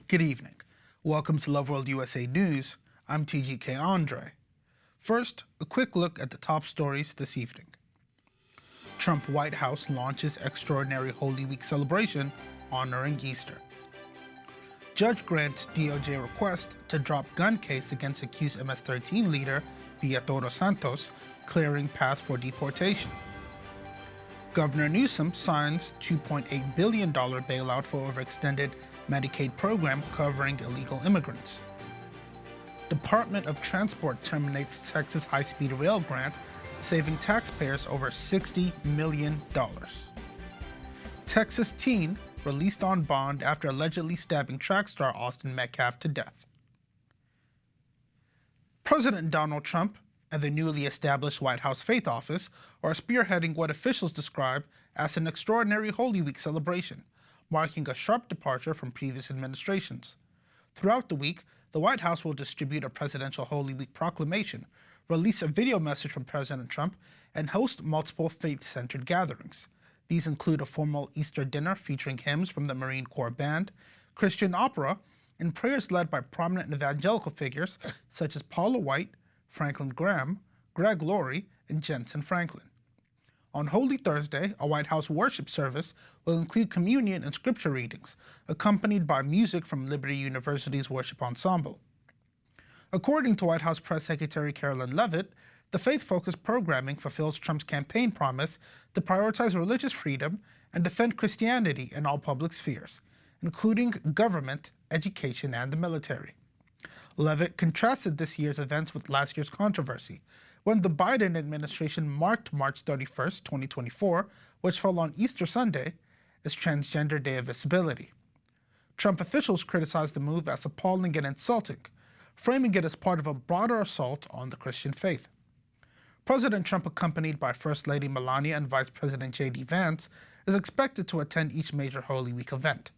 Good evening. Welcome to Loveworld USA News. I'm TGK Andre. First, a quick look at the top stories this evening. Trump White House launches extraordinary Holy Week celebration honoring Easter. Judge grants DOJ request to drop gun case against accused MS-13 leader Viatora Santos, clearing path for deportation. Governor Newsom signs $2.8 billion bailout for overextended Medicaid program covering illegal immigrants. Department of Transport terminates Texas high-speed rail grant, saving taxpayers over $60 million. Texas teen released on bond after allegedly stabbing track star Austin Metcalf to death. President Donald Trump and the newly established White House Faith Office are spearheading what officials describe as an extraordinary Holy Week celebration, marking a sharp departure from previous administrations. Throughout the week, the White House will distribute a presidential Holy Week proclamation, release a video message from President Trump, and host multiple faith-centered gatherings. These include a formal Easter dinner featuring hymns from the Marine Corps Band, Christian opera, and prayers led by prominent evangelical figures such as Paula White, Franklin Graham, Greg Laurie, and Jensen Franklin. On Holy Thursday, a White House worship service will include communion and scripture readings, accompanied by music from Liberty University's worship ensemble. According to White House Press Secretary Carolyn Leavitt, the faith-focused programming fulfills Trump's campaign promise to prioritize religious freedom and defend Christianity in all public spheres, including government, education, and the military. Leavitt contrasted this year's events with last year's controversy, when the Biden administration marked March 31, 2024, which fell on Easter Sunday, as Transgender Day of Visibility. Trump officials criticized the move as appalling and insulting, framing it as part of a broader assault on the Christian faith. President Trump, accompanied by First Lady Melania and Vice President J.D. Vance, is expected to attend each major Holy Week event.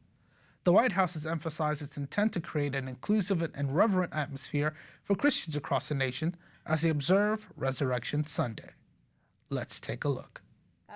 The White House has emphasized its intent to create an inclusive and reverent atmosphere for Christians across the nation as they observe Resurrection Sunday. Let's take a look.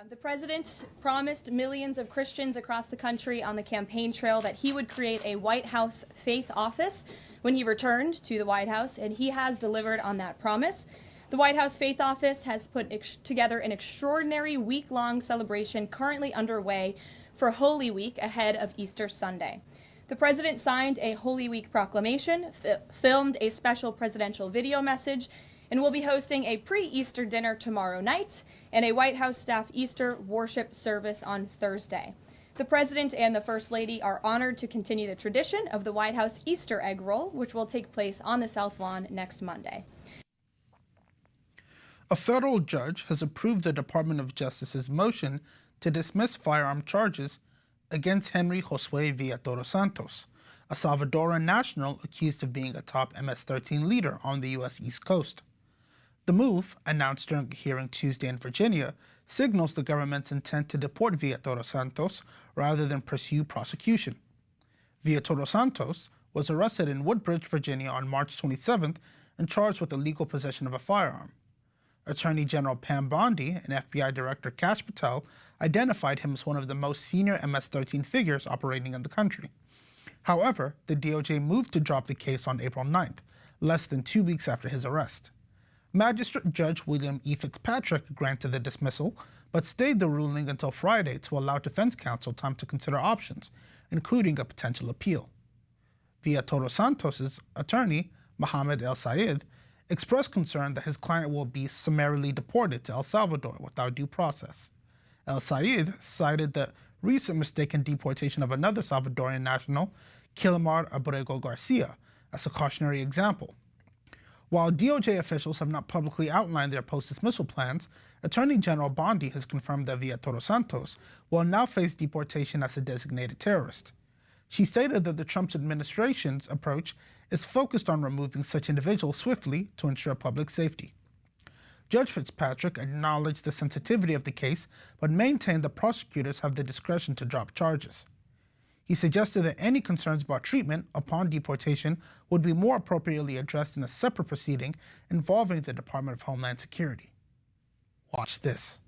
The president promised millions of Christians across the country on the campaign trail that he would create a White House faith office when he returned to the White House, and he has delivered on that promise. The White House Faith Office has put together an extraordinary week-long celebration currently underway for Holy Week ahead of Easter Sunday. The president signed a Holy Week proclamation, filmed a special presidential video message, and will be hosting a pre-Easter dinner tomorrow night and a White House staff Easter worship service on Thursday. The president and the First Lady are honored to continue the tradition of the White House Easter egg roll, which will take place on the South Lawn next Monday. A federal judge has approved the Department of Justice's motion to dismiss firearm charges against Henry Josue Viatora Santos, a Salvadoran national accused of being a top MS-13 leader on the U.S. East Coast. The move, announced during a hearing Tuesday in Virginia, signals the government's intent to deport Viatora Santos rather than pursue prosecution. Viatora Santos was arrested in Woodbridge, Virginia on March 27th and charged with illegal possession of a firearm. Attorney General Pam Bondi and FBI Director Kash Patel identified him as one of the most senior MS-13 figures operating in the country. However, the DOJ moved to drop the case on April 9th, less than 2 weeks after his arrest. Magistrate Judge William E. Fitzpatrick granted the dismissal, but stayed the ruling until Friday to allow defense counsel time to consider options, including a potential appeal. Viatora Santos' attorney, Mohamed El Sayed, expressed concern that his client will be summarily deported to El Salvador without due process. El Sayed cited the recent mistaken deportation of another Salvadorian national, Kilmar Abrego Garcia, as a cautionary example. While DOJ officials have not publicly outlined their post-dismissal plans, Attorney General Bondi has confirmed that Viatora Santos will now face deportation as a designated terrorist. She stated that the Trump administration's approach is focused on removing such individuals swiftly to ensure public safety. Judge Fitzpatrick acknowledged the sensitivity of the case, but maintained that prosecutors have the discretion to drop charges. He suggested that any concerns about treatment upon deportation would be more appropriately addressed in a separate proceeding involving the Department of Homeland Security. Watch this.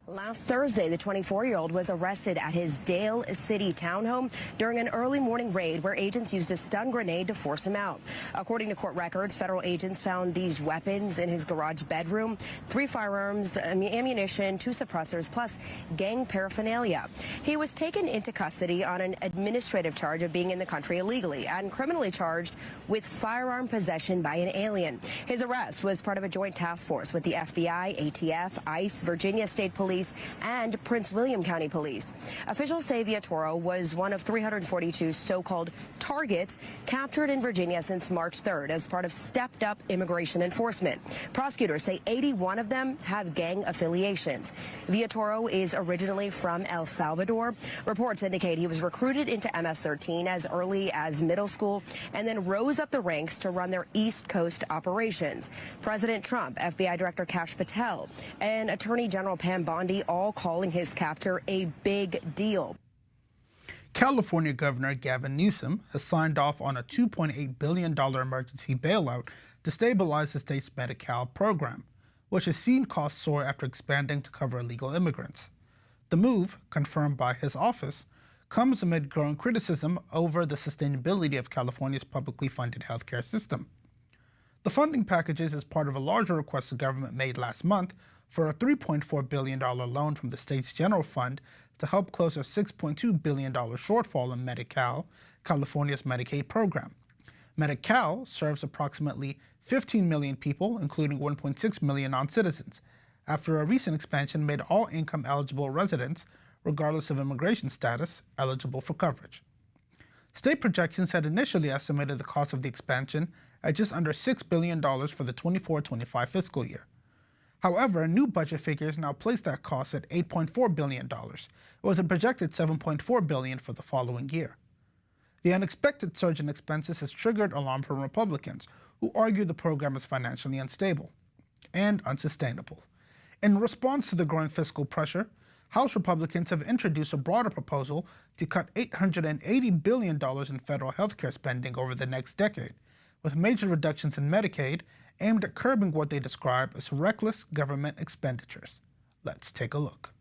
Last Thursday, the 24-year-old was arrested at his Dale City townhome during an early morning raid where agents used a stun grenade to force him out. According to court records, federal agents found these weapons in his garage bedroom, 3 firearms, ammunition, 2 suppressors, plus gang paraphernalia. He was taken into custody on an administrative charge of being in the country illegally and criminally charged with firearm possession by an alien. His arrest was part of a joint task force with the FBI, ATF, ICE, Virginia State Police, and Prince William County Police. Officials say Villatoro was one of 342 so-called targets captured in Virginia since March 3rd as part of stepped-up immigration enforcement. Prosecutors say 81 of them have gang affiliations. Villatoro is originally from El Salvador. Reports indicate he was recruited into MS-13 as early as middle school and then rose up the ranks to run their East Coast operations. President Trump, FBI Director Kash Patel, and Attorney General Pam Bondi all calling his capture a big deal. California Governor Gavin Newsom has signed off on a $2.8 billion emergency bailout to stabilize the state's Medi-Cal program, which has seen costs soar after expanding to cover illegal immigrants. The move, confirmed by his office, comes amid growing criticism over the sustainability of California's publicly funded healthcare system. The funding packages is part of a larger request the government made last month for a $3.4 billion loan from the state's general fund to help close a $6.2 billion shortfall in Medi-Cal, California's Medicaid program. Medi-Cal serves approximately 15 million people, including 1.6 million non-citizens, after a recent expansion made all income-eligible residents, regardless of immigration status, eligible for coverage. State projections had initially estimated the cost of the expansion at just under $6 billion for the 24-25 fiscal year. However, new budget figures now place that cost at $8.4 billion, with a projected $7.4 billion for the following year. The unexpected surge in expenses has triggered alarm from Republicans, who argue the program is financially unstable and unsustainable. In response to the growing fiscal pressure, House Republicans have introduced a broader proposal to cut $880 billion in federal health care spending over the next decade, with major reductions in Medicaid aimed at curbing what they describe as reckless government expenditures. Let's take a look.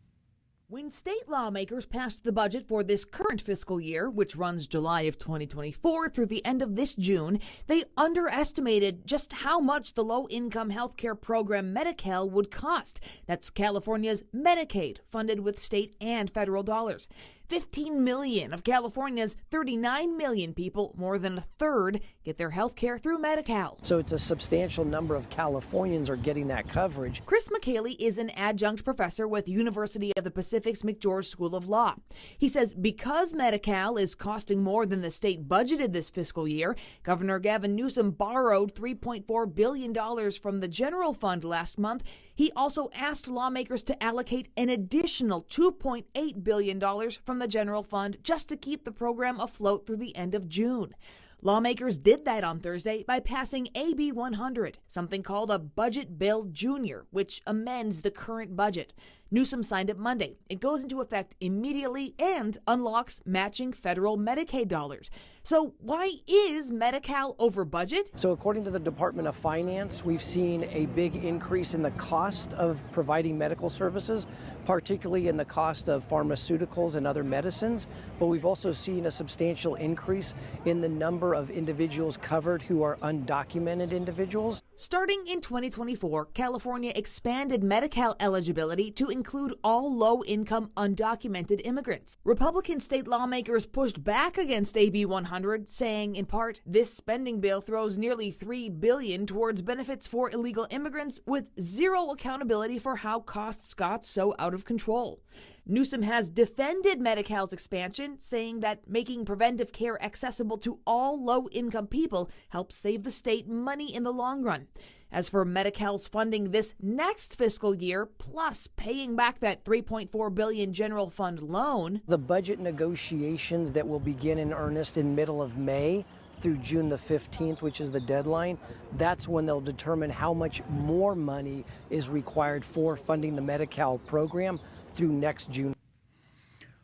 When state lawmakers passed the budget for this current fiscal year, which runs July of 2024 through the end of this June, they underestimated just how much the low-income healthcare program Medi-Cal would cost. That's California's Medicaid, funded with state and federal dollars. 15 million of California's 39 million people, more than a third, get their health care through Medi-Cal. So it's a substantial number of Californians are getting that coverage. Chris McKaylee is an adjunct professor with University of the Pacific's McGeorge School of Law. He says because Medi-Cal is costing more than the state budgeted this fiscal year, Governor Gavin Newsom borrowed $3.4 billion from the general fund last month. He also asked lawmakers to allocate an additional $2.8 billion from the general fund just to keep the program afloat through the end of June. Lawmakers did that on Thursday by passing AB 100, something called a Budget Bill Junior, which amends the current budget. Newsom signed it Monday. It goes into effect immediately and unlocks matching federal Medicaid dollars. So why is Medi-Cal over budget? So according to the Department of Finance, we've seen a big increase in the cost of providing medical services, particularly in the cost of pharmaceuticals and other medicines. But we've also seen a substantial increase in the number of individuals covered who are undocumented individuals. Starting in 2024, California expanded Medi-Cal eligibility to include all low-income undocumented immigrants. Republican state lawmakers pushed back against AB 100, saying, in part, this spending bill throws nearly $3 billion towards benefits for illegal immigrants with zero accountability for how costs got so out of control. Newsom has defended Medi-Cal's expansion, saying that making preventive care accessible to all low-income people helps save the state money in the long run. As for Medi-Cal's funding this next fiscal year, plus paying back that $3.4 billion general fund loan, the budget negotiations that will begin in earnest in middle of May through June the 15th, which is the deadline, that's when they'll determine how much more money is required for funding the Medi-Cal program through next June.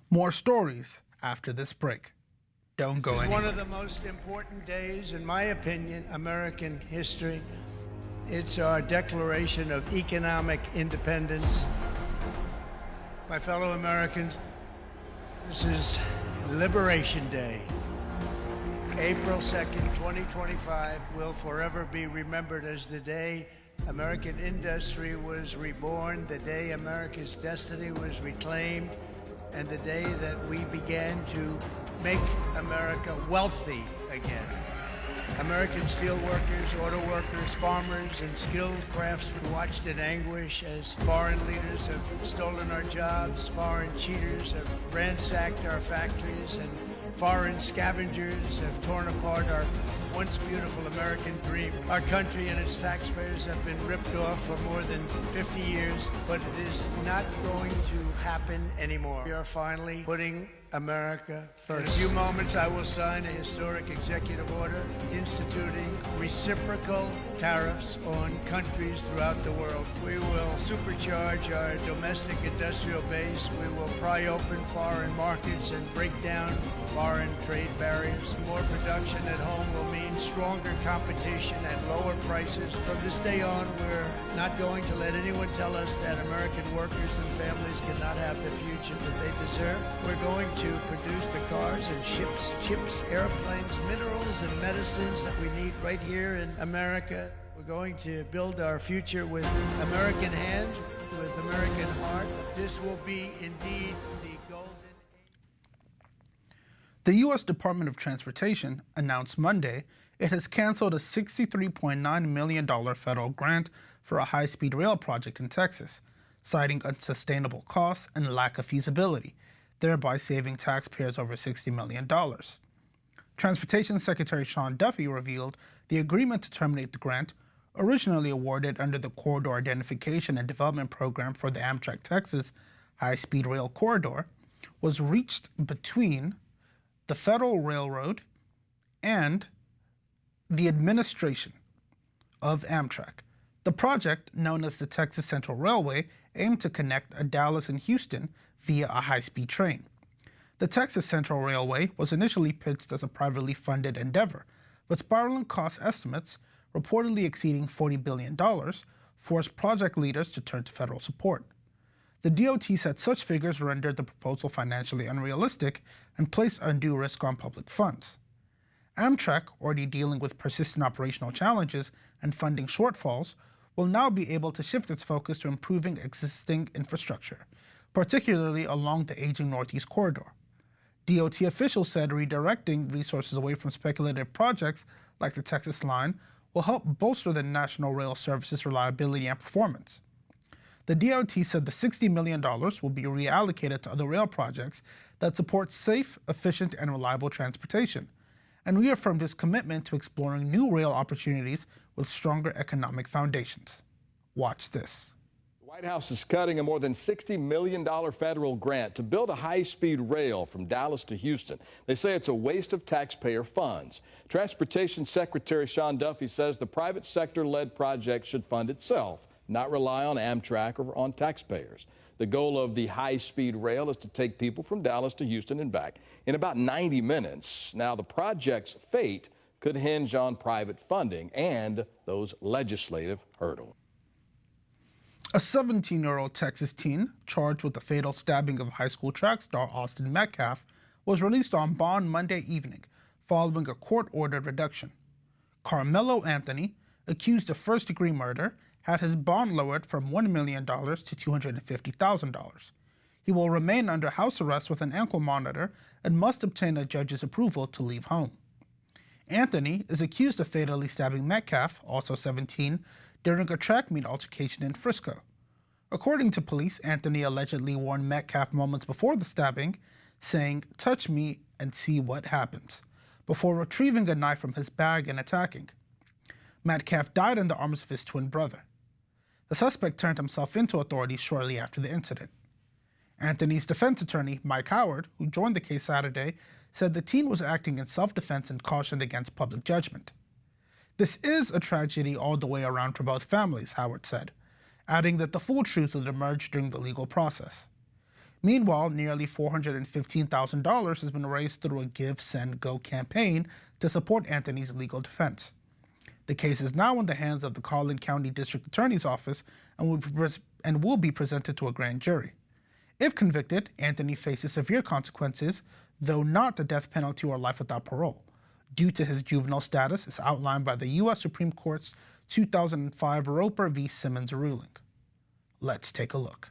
More stories after this break. Don't go anywhere. It's one of the most important days, in my opinion, American history. It's our declaration of economic independence. My fellow Americans, this is Liberation Day. April 2nd, 2025 will forever be remembered as the day American industry was reborn, the day America's destiny was reclaimed, and the day that we began to make America wealthy again. American steel workers, auto workers, farmers, and skilled craftsmen watched in anguish as foreign leaders have stolen our jobs, foreign cheaters have ransacked our factories, and foreign scavengers have torn apart our once beautiful American dream. Our country and its taxpayers have been ripped off for more than 50 years, but it is not going to happen anymore. We are finally putting America first. In a few moments, I will sign a historic executive order instituting reciprocal tariffs on countries throughout the world. We will supercharge our domestic industrial base. We will pry open foreign markets and break down foreign trade barriers. More production at home will mean stronger competition at lower prices. From this day on, we're not going to let anyone tell us that American workers and families cannot have the future that they deserve. We're going to produce the cars and ships, chips, airplanes, minerals, and medicines that we need right here in America. We're going to build our future with American hands, with American heart. This will be indeed the golden age. The U.S. Department of Transportation announced Monday it has canceled a $63.9 million federal grant for a high-speed rail project in Texas, citing unsustainable costs and lack of feasibility, thereby saving taxpayers over $60 million. Transportation Secretary Sean Duffy revealed the agreement to terminate the grant, originally awarded under the Corridor Identification and Development Program for the Amtrak Texas High-Speed Rail Corridor, was reached between the Federal Railroad and the administration of Amtrak. The project, known as the Texas Central Railway, aimed to connect Dallas and Houston via a high-speed train. The Texas Central Railway was initially pitched as a privately funded endeavor, but spiraling cost estimates, reportedly exceeding $40 billion, forced project leaders to turn to federal support. The DOT said such figures rendered the proposal financially unrealistic and placed undue risk on public funds. Amtrak, already dealing with persistent operational challenges and funding shortfalls, will now be able to shift its focus to improving existing infrastructure, particularly along the aging Northeast Corridor. DOT officials said redirecting resources away from speculative projects like the Texas Line will help bolster the National Rail Service's reliability and performance. The DOT said the $60 million will be reallocated to other rail projects that support safe, efficient, and reliable transportation, and reaffirmed its commitment to exploring new rail opportunities with stronger economic foundations. Watch this. The White House is cutting a more than $60 million federal grant to build a high-speed rail from Dallas to Houston. They say it's a waste of taxpayer funds. Transportation Secretary Sean Duffy says the private sector-led project should fund itself, not rely on Amtrak or on taxpayers. The goal of the high-speed rail is to take people from Dallas to Houston and back in about 90 minutes. Now, the project's fate could hinge on private funding and those legislative hurdles. A 17-year-old Texas teen charged with the fatal stabbing of high school track star Austin Metcalf was released on bond Monday evening following a court-ordered reduction. Carmelo Anthony, accused of first-degree murder, had his bond lowered from $1 million to $250,000. He will remain under house arrest with an ankle monitor and must obtain a judge's approval to leave home. Anthony is accused of fatally stabbing Metcalf, also 17, during a track meet altercation in Frisco. According to police, Anthony allegedly warned Metcalf moments before the stabbing, saying, "Touch me and see what happens," before retrieving a knife from his bag and attacking. Metcalf died in the arms of his twin brother. The suspect turned himself into authorities shortly after the incident. Anthony's defense attorney, Mike Howard, who joined the case Saturday, said the teen was acting in self-defense and cautioned against public judgment. "This is a tragedy all the way around for both families," Howard said, adding that the full truth would emerge during the legal process. Meanwhile, nearly $415,000 has been raised through a Give, Send, Go campaign to support Anthony's legal defense. The case is now in the hands of the Collin County District Attorney's Office and will be presented to a grand jury. If convicted, Anthony faces severe consequences, though not the death penalty or life without parole, due to his juvenile status as outlined by the U.S. Supreme Court's 2005 Roper v. Simmons ruling. Let's take a look.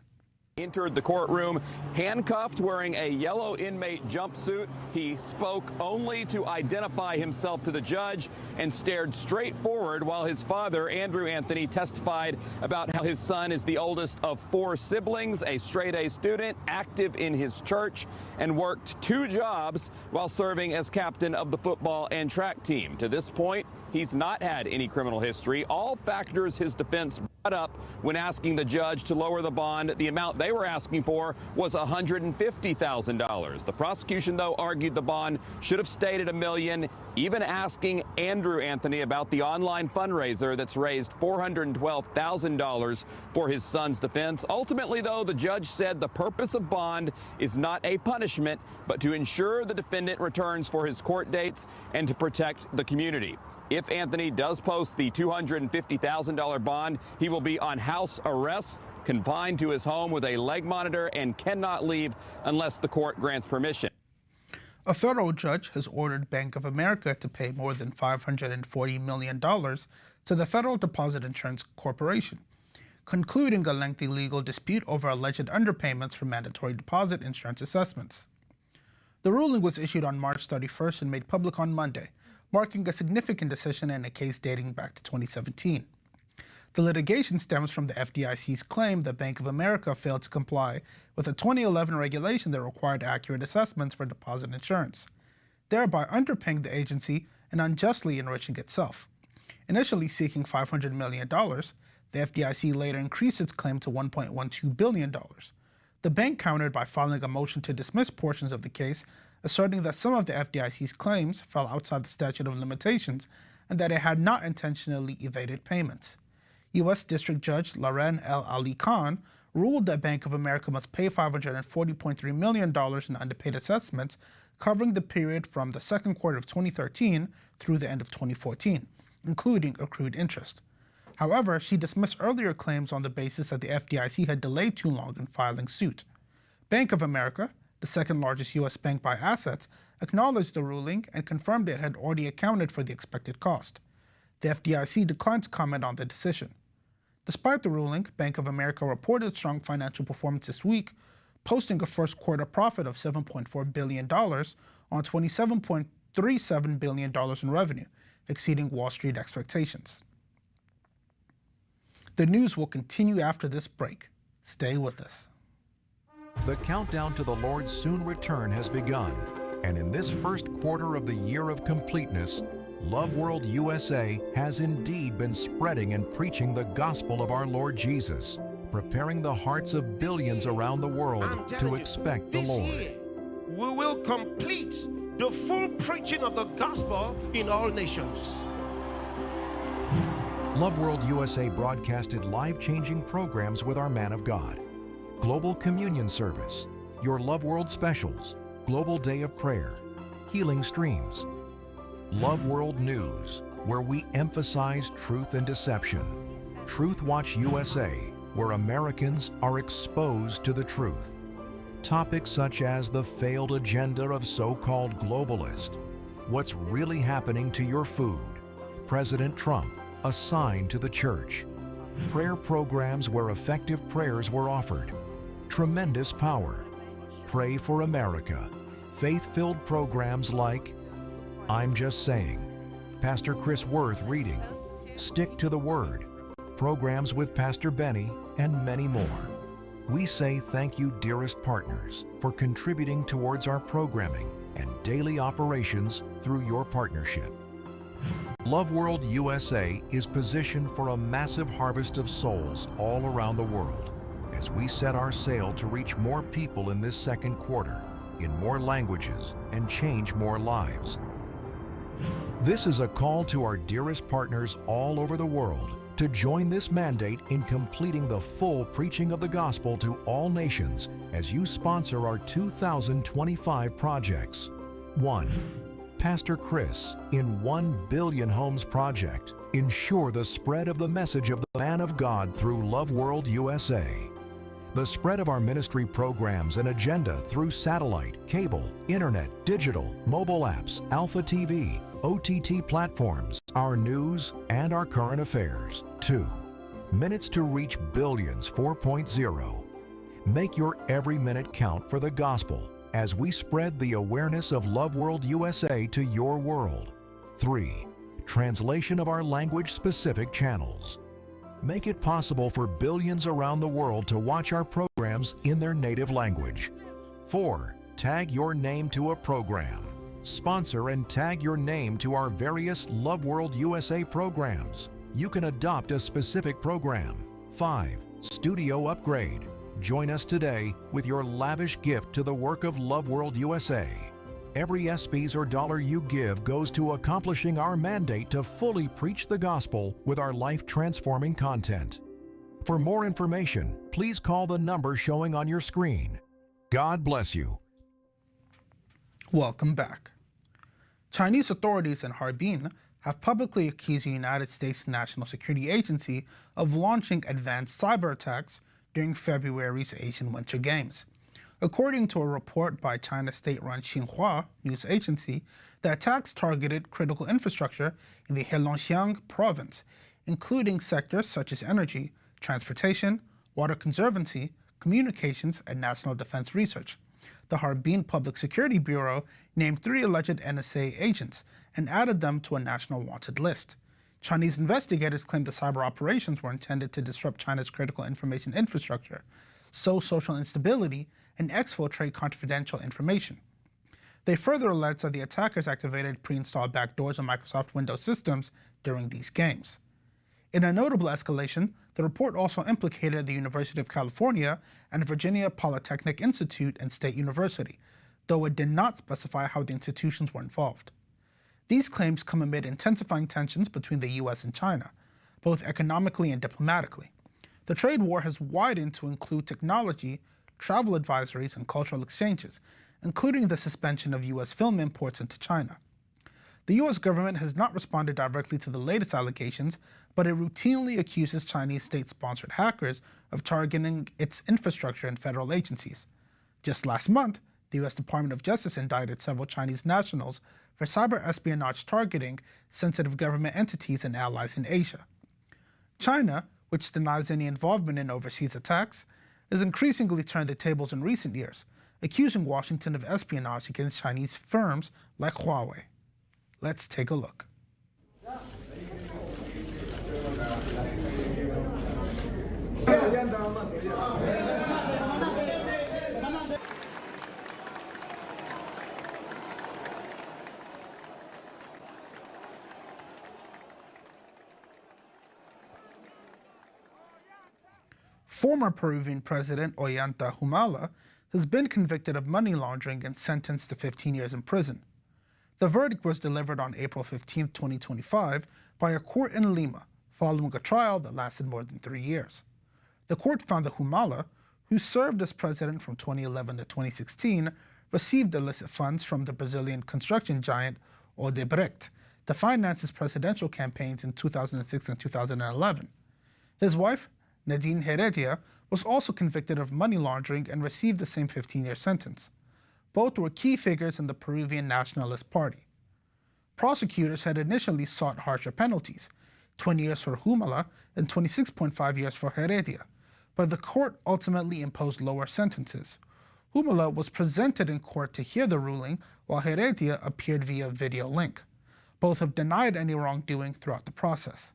Entered the courtroom handcuffed, wearing a yellow inmate jumpsuit. He spoke only to identify himself to the judge and stared straight forward while his father, Andrew Anthony, testified about how his son is the oldest of 4 siblings, a straight-A student, active in his church, and worked 2 jobs while serving as captain of the football and track team. To this point, he's not had any criminal history, all factors his defense brought up when asking the judge to lower the bond. The amount they were asking for was $150,000. The prosecution, though, argued the bond should have stayed at $1 million, even asking Andrew Anthony about the online fundraiser that's raised $412,000 for his son's defense. Ultimately, though, the judge said the purpose of bond is not a punishment, but to ensure the defendant returns for his court dates and to protect the community. If Anthony does post the $250,000 bond, he will be on house arrest, confined to his home with a leg monitor, and cannot leave unless the court grants permission. A federal judge has ordered Bank of America to pay more than $540 million to the Federal Deposit Insurance Corporation, concluding a lengthy legal dispute over alleged underpayments for mandatory deposit insurance assessments. The ruling was issued on March 31st and made public on Monday, marking a significant decision in a case dating back to 2017. The litigation stems from the FDIC's claim that Bank of America failed to comply with a 2011 regulation that required accurate assessments for deposit insurance, thereby underpaying the agency and unjustly enriching itself. Initially seeking $500 million, the FDIC later increased its claim to $1.12 billion. The bank countered by filing a motion to dismiss portions of the case, asserting that some of the FDIC's claims fell outside the statute of limitations and that it had not intentionally evaded payments. U.S. District Judge Lauren L. Ali Khan ruled that Bank of America must pay $540.3 million in underpaid assessments covering the period from the second quarter of 2013 through the end of 2014, including accrued interest. However, she dismissed earlier claims on the basis that the FDIC had delayed too long in filing suit. Bank of America, the second largest U.S. bank by assets, acknowledged the ruling and confirmed it had already accounted for the expected cost. The FDIC declined to comment on the decision. Despite the ruling, Bank of America reported strong financial performance this week, posting a first quarter profit of $7.4 billion on $27.37 billion in revenue, exceeding Wall Street expectations. The news will continue after this break. Stay with us. The countdown to the Lord's soon return has begun, and in this first quarter of the year of completeness, Loveworld USA has indeed been spreading and preaching the gospel of our Lord Jesus, preparing the hearts of billions around the world to expect the Lord. This year, we will complete the full preaching of the gospel in all nations. Loveworld USA broadcasted life-changing programs with our man of God. Global Communion Service, Your Loveworld Specials, Global Day of Prayer, Healing Streams, Loveworld News, where we emphasize truth and deception, Truth Watch USA, where Americans are exposed to the truth. Topics such as the failed agenda of so-called globalists, what's really happening to your food, President Trump, a sign to the church, prayer programs where effective prayers were offered, Tremendous Power, Pray for America, faith-filled programs like I'm Just Saying, Pastor Chris Worth reading, Stick to the Word, programs with Pastor Benny, and many more. We say thank you, dearest partners, for contributing towards our programming and daily operations through your partnership. Loveworld USA is positioned for a massive harvest of souls all around the world as we set our sail to reach more people in this second quarter, in more languages, and change more lives. This is a call to our dearest partners all over the world to join this mandate in completing the full preaching of the gospel to all nations as you sponsor our 2025 projects. 1. Pastor Chris in 1 Billion Homes Project. Ensure the spread of the message of the man of God through Loveworld USA. The spread of our ministry programs and agenda through satellite, cable, internet, digital, mobile apps, Alpha TV, OTT platforms, our news, and our current affairs. 2. Minutes to reach billions 4.0. Make your every minute count for the gospel as we spread the awareness of Loveworld USA to your world. 3. Translation of our language-specific channels. Make it possible for billions around the world to watch our programs in their native language. 4. Tag your name to a program. Sponsor and tag your name to our various Loveworld USA programs. You can adopt a specific program. 5. Studio upgrade. Join us today with your lavish gift to the work of Loveworld USA. Every SPs or dollar you give goes to accomplishing our mandate to fully preach the gospel with our life-transforming content. For more information, please call the number showing on your screen. God bless you. Welcome back. Chinese authorities in Harbin have publicly accused the United States National Security Agency of launching advanced cyber attacks during February's Asian Winter Games. According to a report by China's state-run Xinhua news agency, the attacks targeted critical infrastructure in the Heilongjiang province, including sectors such as energy, transportation, water conservancy, communications, and national defense research. The Harbin Public Security Bureau named 3 alleged NSA agents and added them to a national wanted list. Chinese investigators claimed the cyber operations were intended to disrupt China's critical information infrastructure, sow social instability, and exfiltrate confidential information. They further alleged that the attackers activated pre-installed backdoors on Microsoft Windows systems during these games. In a notable escalation, the report also implicated the University of California and Virginia Polytechnic Institute and State University, though it did not specify how the institutions were involved. These claims come amid intensifying tensions between the U.S. and China, both economically and diplomatically. The trade war has widened to include technology, travel advisories, and cultural exchanges, including the suspension of U.S. film imports into China. The U.S. government has not responded directly to the latest allegations, but it routinely accuses Chinese state-sponsored hackers of targeting its infrastructure and federal agencies. Just last month, the U.S. Department of Justice indicted several Chinese nationals for cyber espionage targeting sensitive government entities and allies in Asia. China, which denies any involvement in overseas attacks, has increasingly turned the tables in recent years, accusing Washington of espionage against Chinese firms like Huawei. Let's take a look. Former Peruvian President Ollanta Humala has been convicted of money laundering and sentenced to 15 years in prison. The verdict was delivered on April 15, 2025, by a court in Lima, following a trial that lasted more than 3 years. The court found that Humala, who served as president from 2011 to 2016, received illicit funds from the Brazilian construction giant Odebrecht to finance his presidential campaigns in 2006 and 2011. His wife, Nadine Heredia, was also convicted of money laundering and received the same 15-year sentence. Both were key figures in the Peruvian Nationalist Party. Prosecutors had initially sought harsher penalties, 20 years for Humala and 26.5 years for Heredia, but the court ultimately imposed lower sentences. Humala was presented in court to hear the ruling, while Heredia appeared via video link. Both have denied any wrongdoing throughout the process.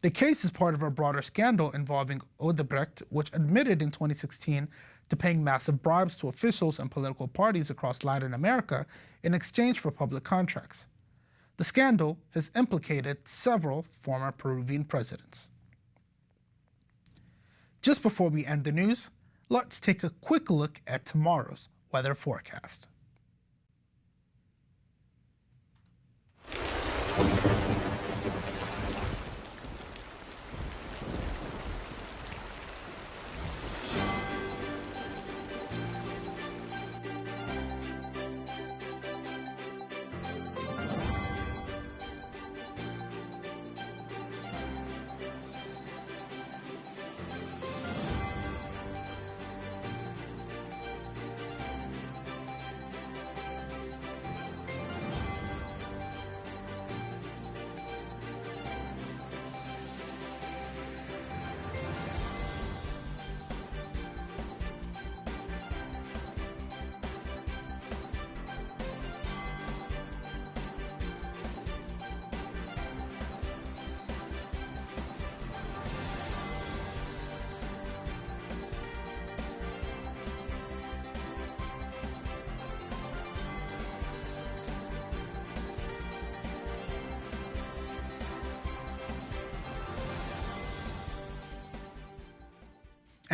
The case is part of a broader scandal involving Odebrecht, which admitted in 2016 to paying massive bribes to officials and political parties across Latin America in exchange for public contracts. The scandal has implicated several former Peruvian presidents. Just before we end the news, let's take a quick look at tomorrow's weather forecast.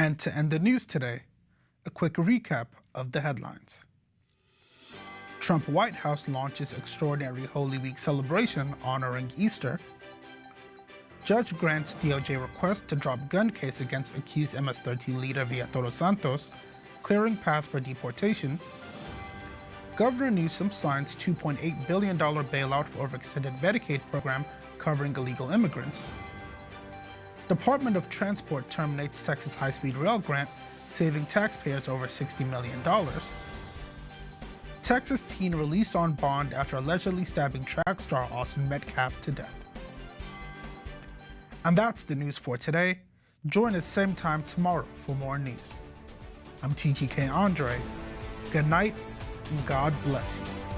And to end the news today, a quick recap of the headlines. Trump White House launches extraordinary Holy Week celebration honoring Easter. Judge grants DOJ request to drop gun case against accused MS-13 leader Villa Santos, clearing path for deportation. Governor Newsom signs $2.8 billion bailout for overextended Medicaid program covering illegal immigrants. Department of Transport terminates Texas high-speed rail grant, saving taxpayers over $60 million. Texas teen released on bond after allegedly stabbing track star Austin Metcalf to death. And that's the news for today. Join us same time tomorrow for more news. I'm TGK Andre. Good night and God bless you.